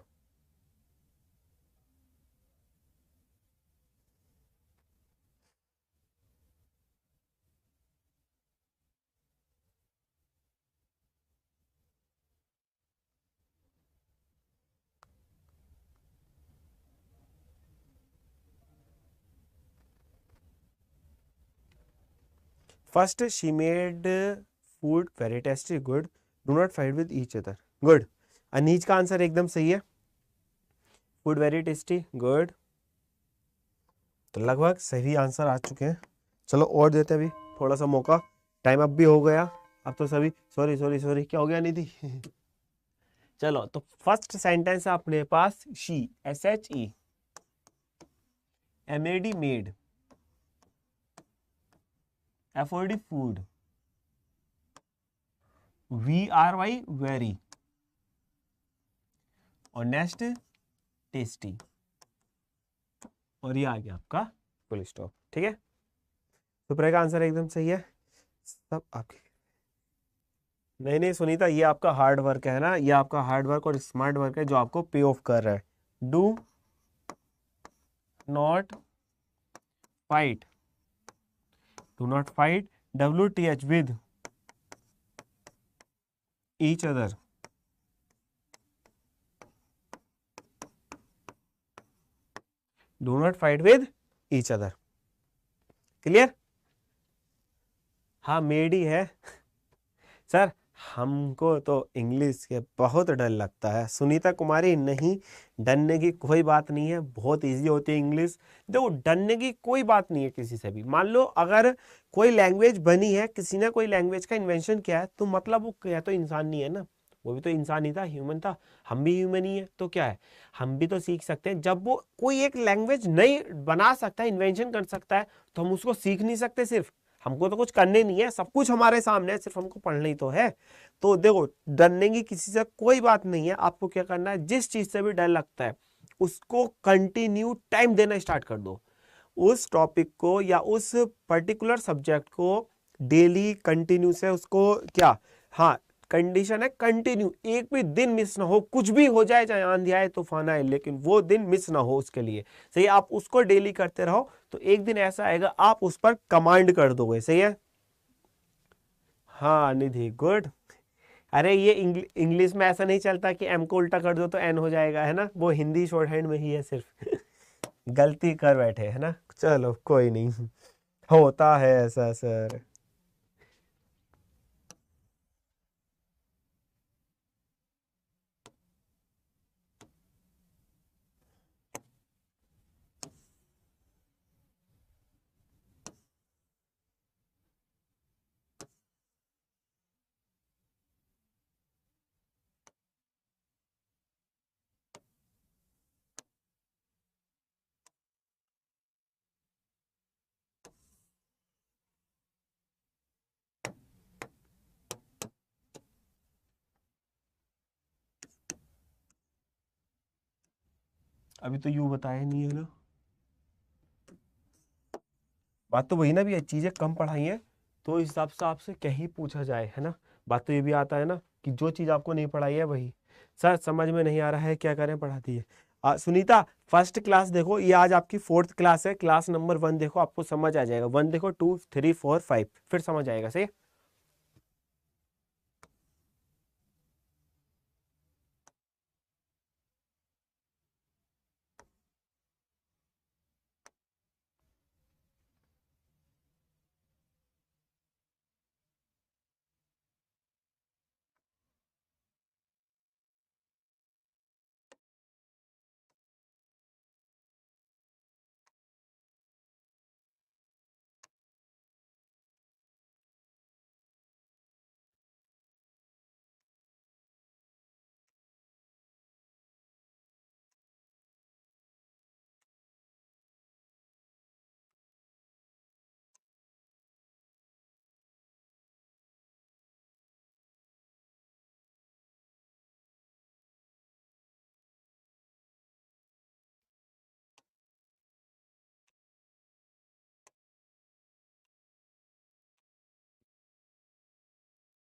First she made food very tasty, good, do not fight with each other, good. Anees का आंसर एकदम सही है, फूड वेरी टेस्टी, गुड। तो लगभग सही आंसर आ चुके हैं। चलो और देते हैं अभी थोड़ा सा मौका, टाइम अब भी हो गया। अब तो सभी सॉरी सॉरी सॉरी क्या हो गया निधि चलो तो फर्स्ट सेंटेंस है अपने पास, she, SHE, MAD made, FOD food, VRY very, और नेक्स्ट टेस्टी, और ये आ गया आपका फुल स्टॉप। ठीक है, सुप्रिया का आंसर एकदम सही है, सब आपके। नहीं नहीं सुनीता, ये आपका हार्ड वर्क है ना, ये आपका हार्ड वर्क और स्मार्ट वर्क है जो आपको पे ऑफ कर रहा है। Do not fight, do not fight WTH with each other, do not fight with each other, clear. हाँ मेड ही है सर, हमको तो इंग्लिश के बहुत डर लगता है। सुनीता कुमारी नहीं, डरने की कोई बात नहीं है, बहुत इजी होती है इंग्लिश। देखो डरने की कोई बात नहीं है किसी से भी। मान लो अगर कोई लैंग्वेज बनी है, किसी ने कोई लैंग्वेज का इन्वेंशन किया है, तो मतलब वो क्या तो इंसान नहीं है ना, वो भी तो इंसान ही था, ह्यूमन था। हम भी ह्यूमन ही है, तो क्या है, हम भी तो सीख सकते हैं। जब वो कोई एक लैंग्वेज नई बना सकता है, इन्वेंशन कर सकता है, तो हम उसको सीख नहीं सकते? सिर्फ हमको तो कुछ करने नहीं है, सब कुछ हमारे सामने है, सिर्फ हमको पढ़ना ही तो है। तो देखो डरने की किसी से कोई बात नहीं है। आपको क्या करना है, जिस चीज से भी डर लगता है उसको कंटिन्यू टाइम देना स्टार्ट कर दो। उस टॉपिक को या उस पर्टिकुलर सब्जेक्ट को डेली कंटिन्यू से उसको क्या, हाँ कंडीशन है कंटिन्यू, एक भी दिन मिस ना हो, कुछ भी हो जाए, चाहे आंधी आए तूफान आए, लेकिन वो दिन मिस ना हो उसके लिए। सही, आप उसको डेली करते रहो, तो एक दिन ऐसा आएगा आप उस पर कमांड कर दोगे। सही है, हाँ निधि गुड। अरे ये इंग्लिश में ऐसा नहीं चलता कि एम को उल्टा कर दो तो एन हो जाएगा, है ना, वो हिंदी शॉर्ट हैंड में ही है सिर्फ गलती कर बैठे, है ना। चलो कोई नहीं, होता है ऐसा सर। अभी तो यू बताया नहीं है ना, बात तो वही ना, भी चीजें कम पढ़ाई है तो इस हिसाब से आपसे क्या ही पूछा जाए, है ना। बात तो ये भी आता है ना कि जो चीज आपको नहीं पढ़ाई है वही। सर समझ में नहीं आ रहा है, क्या करें, पढ़ा दिए। सुनीता फर्स्ट क्लास देखो, ये आज आपकी 4th क्लास है, क्लास नंबर 1 देखो, आपको समझ आ जाएगा। 1 देखो, 2 3 4 5 फिर समझ आएगा। सही।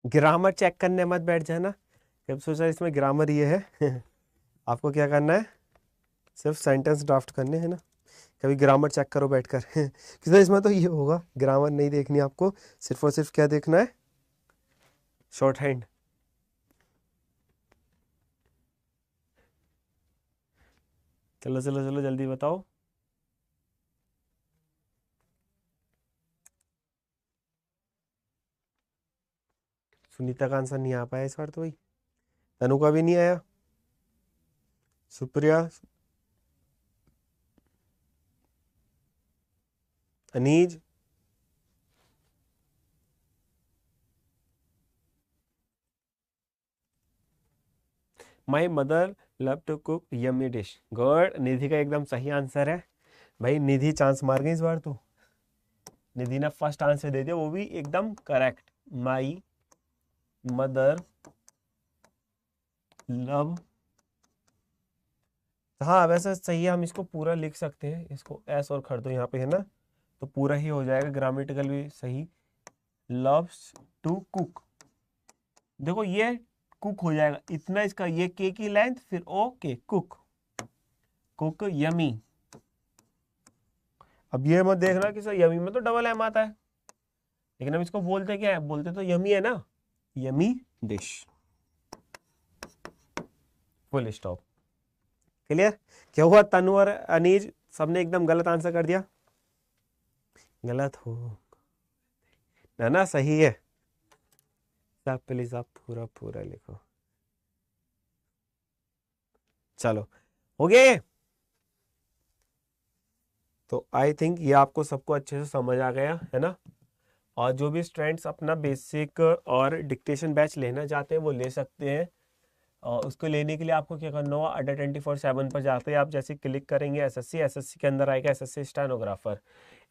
ग्रामर चेक करने मत बैठ जाना, जब सोचा इसमें ग्रामर ये है आपको क्या करना है, सिर्फ सेंटेंस ड्राफ्ट करने हैं ना। कभी ग्रामर चेक करो बैठकर किसी इसमें तो ये होगा, ग्रामर नहीं देखनी आपको, सिर्फ और सिर्फ क्या देखना है, शॉर्ट हैंड। चलो चलो चलो जल्दी बताओ। सुनीता का आंसर नहीं आ पाया इस बार तो भाई, तनु का भी नहीं आया, Supriya, Anees, my mother love to cook yummy dish, good. Nidhi का एकदम सही आंसर है भाई, निधि चांस मार गई इस बार तो, निधि ने फर्स्ट आंसर दे दिया, वो भी एकदम करेक्ट। माई मदर लव, हाँ वैसे सही है, हम इसको पूरा लिख सकते हैं, इसको एस और कर दो यहाँ पे है ना, तो पूरा ही हो जाएगा, ग्रामेटिकल भी सही। लव्स टू कुक, देखो ये कुक हो जाएगा इतना, इसका ये के की लेंथ, फिर ओ के, कुक, कुक यमी। अब ये मत देखना कि सर यमी में तो डबल एम आता है, लेकिन हम इसको बोलते क्या है, बोलते तो यमी है ना, yummy dish, full stop. Clear? क्या हुआ, तनु और अनीज सबने एकदम गलत आंसर कर दिया, गलत हो ना, ना सही है सब, प्लीज आप पूरा पूरा लिखो। चलो हो गया ये, तो आई थिंक ये आपको सबको अच्छे से समझ आ गया है ना। और जो भी स्टूडेंट्स अपना बेसिक और डिक्टेशन बैच लेना चाहते हैं वो ले सकते हैं, और उसको लेने के लिए आपको क्या करना होगा, अड्डा 24/7 पर जाते हैं आप, जैसे क्लिक करेंगे एसएससी, एसएससी के अंदर आएगा SSC stenographer.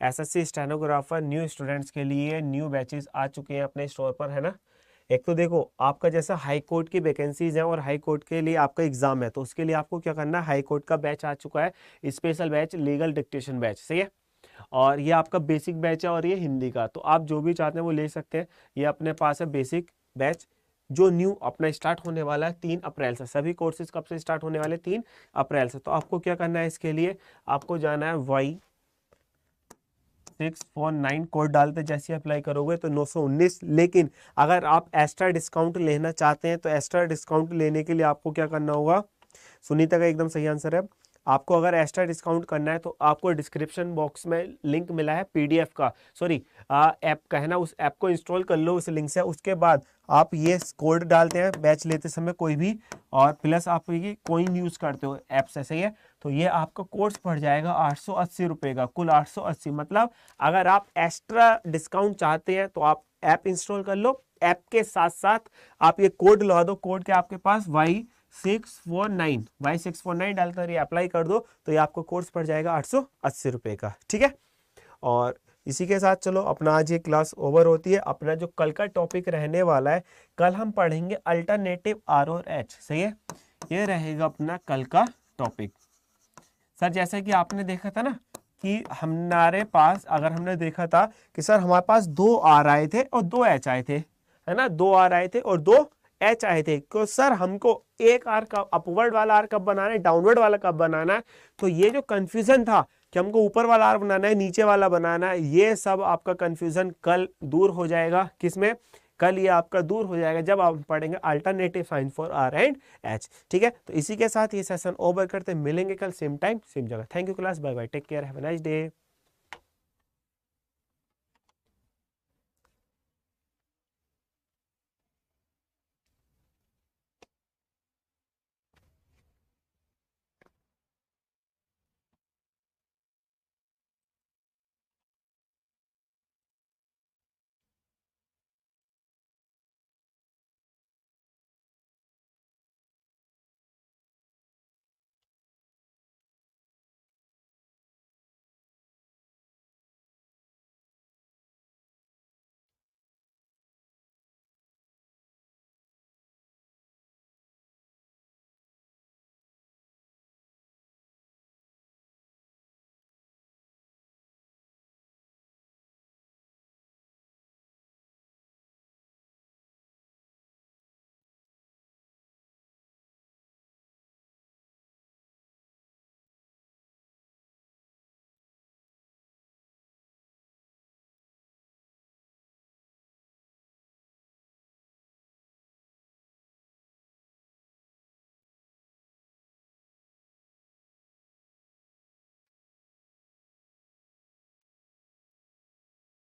SSC stenographer new students के लिए न्यू बैचेस आ चुके हैं अपने स्टोर पर है ना। एक तो देखो आपका जैसा हाई कोर्ट की वैकेंसीज है और हाई कोर्ट के लिए आपका एग्जाम है, तो उसके लिए आपको क्या करना है, हाई कोर्ट का बैच आ चुका है, special batch legal dictation batch, सही है। और ये आपका बेसिक बैच है और ये हिंदी का, तो आप जो भी चाहते हैं वो ले सकते हैं। ये अपने पास है बेसिक बैच, जो न्यू अपना स्टार्ट होने वाला है 3 अप्रैल से। सभी कोर्सेज कब से स्टार्ट होने वाले, 3 अप्रैल से। तो आपको क्या करना है, इसके लिए आपको जाना है Y649 कोड डालते जैसे अप्लाई करोगे तो 919। लेकिन अगर आप एक्स्ट्रा डिस्काउंट लेना चाहते हैं तो एक्स्ट्रा डिस्काउंट लेने के लिए आपको क्या करना होगा, सुनीता का एकदम सही आंसर है, आपको अगर एक्स्ट्रा डिस्काउंट करना है तो आपको डिस्क्रिप्शन बॉक्स में लिंक मिला है पीडीएफ का, सॉरी ऐप का है ना, उस ऐप को इंस्टॉल कर लो उस लिंक से। उसके बाद आप ये कोड डालते हैं बैच लेते समय कोई भी, और प्लस आप ये कॉइन यूज करते हो ऐप से, सही है। तो ये आपका कोर्स पड़ जाएगा 880 रुपये का, कुल 880। मतलब अगर आप एक्स्ट्रा डिस्काउंट चाहते हैं तो आप ऐप इंस्टॉल कर लो, ऐप के साथ साथ आप ये कोड लगा दो, कोड के आपके पास Y649 डालकर ये अप्लाई कर दो, तो ये आपको कोर्स पड़ जाएगा 880 रुपये का, ठीक है। और इसी के साथ चलो अपना आज ये क्लास ओवर होती है। अपना जो कल का टॉपिक रहने वाला है, कल हम पढ़ेंगे अल्टरनेटिव आर और एच, सही है, ये रहेगा अपना कल का टॉपिक। सर जैसे कि आपने देखा था ना कि हमारे पास, अगर हमने देखा था कि सर हमारे पास 2 आर आए थे और 2 एच आए थे, है ना, 2 आर आए थे और 2 एच आए थे, तो सर हमको एक आर का अपवर्ड वाला आर कब बनाना है, डाउनवर्ड वाला कब बनाना है। तो ये जो कंफ्यूजन था कि हमको ऊपर वाला आर बनाना है नीचे वाला बनाना है, ये सब आपका कंफ्यूजन कल दूर हो जाएगा। किसमें? कल ये आपका दूर हो जाएगा जब आप पढ़ेंगे alternative sign for R and H, ठीक है। तो इसी के साथ ये सेशन ओवर करते, मिलेंगे कल सेम टाइम सेम जगह। Thank you class, bye bye, take care, have a nice day.